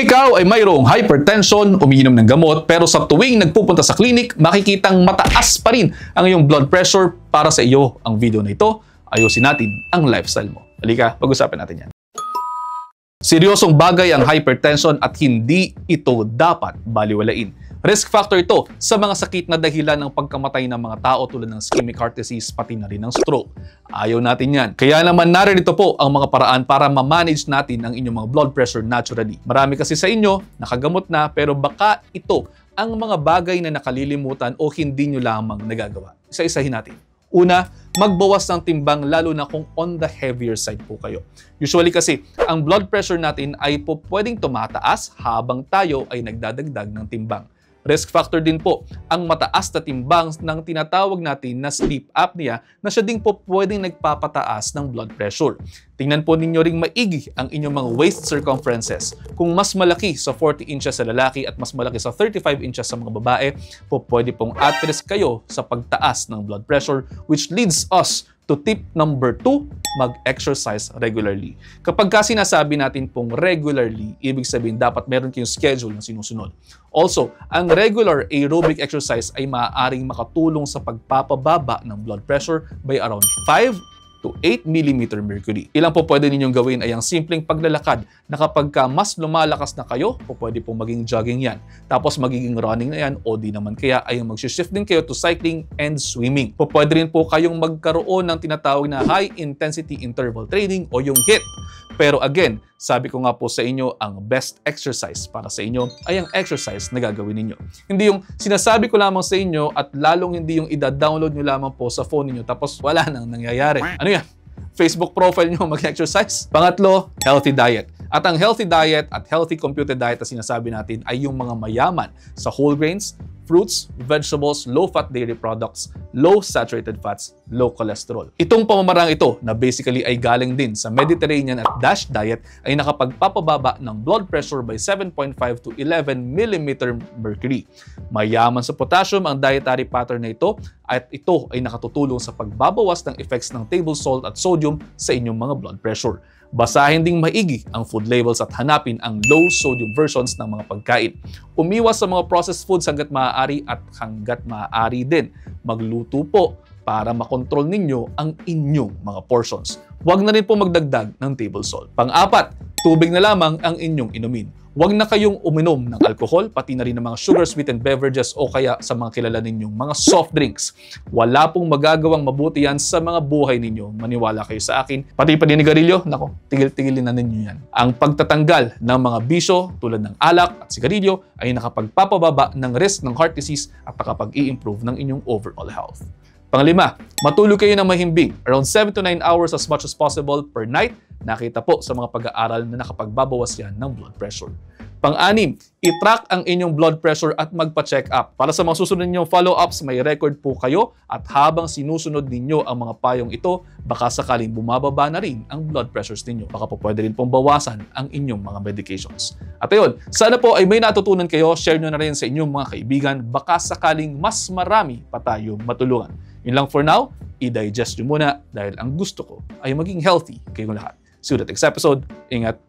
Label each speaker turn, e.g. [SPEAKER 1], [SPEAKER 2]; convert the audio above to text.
[SPEAKER 1] ikaw ay mayroong hypertension, umiinom ng gamot, pero sa tuwing nagpupunta sa klinik, makikitang mataas pa rin ang iyong blood pressure, para sa iyo ang video na ito, ayusin natin ang lifestyle mo. Halika, pag-usapan natin yan. Seryosong bagay ang hypertension at hindi ito dapat baliwalain. Risk factor ito sa mga sakit na dahilan ng pagkamatay ng mga tao tulad ng ischemic heart disease pati na rin ng stroke. Ayaw natin yan. Kaya naman narito po ang mga paraan para ma-manage natin ang inyong mga blood pressure naturally. Marami kasi sa inyo nakagamot na pero baka ito ang mga bagay na nakalilimutan o hindi nyo lamang nagagawa. Isa-isahin natin. Una, magbawas ng timbang lalo na kung on the heavier side po kayo. Usually kasi, ang blood pressure natin ay po pwedeng tumataas habang tayo ay nagdadagdag ng timbang. Risk factor din po ang mataas na timbang ng tinatawag natin na sleep apnea na siya din po pwedeng nagpapataas ng blood pressure. Tingnan po ninyo ring maigi ang inyong mga waist circumferences. Kung mas malaki sa 40 inches sa lalaki at mas malaki sa 35 inches sa mga babae, po pwede pong at risk kayo sa pagtaas ng blood pressure, which leads us to tip number 2, mag-exercise regularly. Kapag kasi sinasabi natin pong regularly, ibig sabihin dapat meron kayong schedule na sinusunod. Also, ang regular aerobic exercise ay maaaring makatulong sa pagpapababa ng blood pressure by around 5 to 8 mm mercury. Ilang po pwede ninyong gawin ay ang simpleng paglalakad na kapag mas lumalakas na kayo, po pwede pong maging jogging yan. Tapos magiging running na yan o di naman kaya ay mag-shift din kayo to cycling and swimming. Po pwede rin po kayong magkaroon ng tinatawag na high intensity interval training o yung HIIT. Pero again, sabi ko nga po sa inyo, ang best exercise para sa inyo ay ang exercise na gagawin ninyo. Hindi yung sinasabi ko lamang sa inyo at lalong hindi yung ida-download nyo lamang po sa phone niyo tapos wala nang nangyayari. Ano yan? Facebook profile nyo mag-exercise? Pangatlo, healthy diet. At ang healthy diet at healthy computed diet na sinasabi natin ay yung mga mayaman sa whole grains, fruits, vegetables, low-fat dairy products, low saturated fats, low cholesterol. Itong pamamarang ito na basically ay galing din sa Mediterranean at DASH diet ay nakapagpapababa ng blood pressure by 7.5 to 11 mm mercury. Mayaman sa potassium ang dietary pattern na ito at ito ay nakatutulong sa pagbabawas ng effects ng table salt at sodium sa inyong mga blood pressure. Basahin ding maigi ang food labels at hanapin ang low-sodium versions ng mga pagkain. Umiwas sa mga processed foods hanggat maaari at hanggat maaari din magluto po para makontrol ninyo ang inyong mga portions. Huwag na rin po magdagdag ng table salt. Pang-apat, tubig na lamang ang inyong inumin. Huwag na kayong uminom ng alcohol, pati na rin ng mga sugar-sweetened beverages o kaya sa mga kilala ninyong mga soft drinks. Wala pong magagawang mabuti yan sa mga buhay ninyo. Maniwala kayo sa akin. Pati paninigarilyo, nako, tigil-tigilin na ninyo yan. Ang pagtatanggal ng mga bisyo tulad ng alak at sigarilyo ay nakapagpapababa ng risk ng heart disease at nakapag-i-improve ng inyong overall health. Panglima, matulog kayo ng mahimbing, around 7 to 9 hours as much as possible per night. Nakita po sa mga pag-aaral na nakapagbabawas yan ng blood pressure. Pang-anim, i-track ang inyong blood pressure at magpa-check up. Para sa mga susunod ninyong follow-ups, may record po kayo at habang sinusunod ninyo ang mga payong ito, baka sakaling bumababa na rin ang blood pressures ninyo. Baka po pwede rin pong bawasan ang inyong mga medications. At ayun, sana po ay may natutunan kayo, share nyo na rin sa inyong mga kaibigan, baka sakaling mas marami pa tayo matulungan. Yun lang for now, i-digest nyo muna dahil ang gusto ko ay maging healthy kayong lahat. See you at the next episode. Ingat.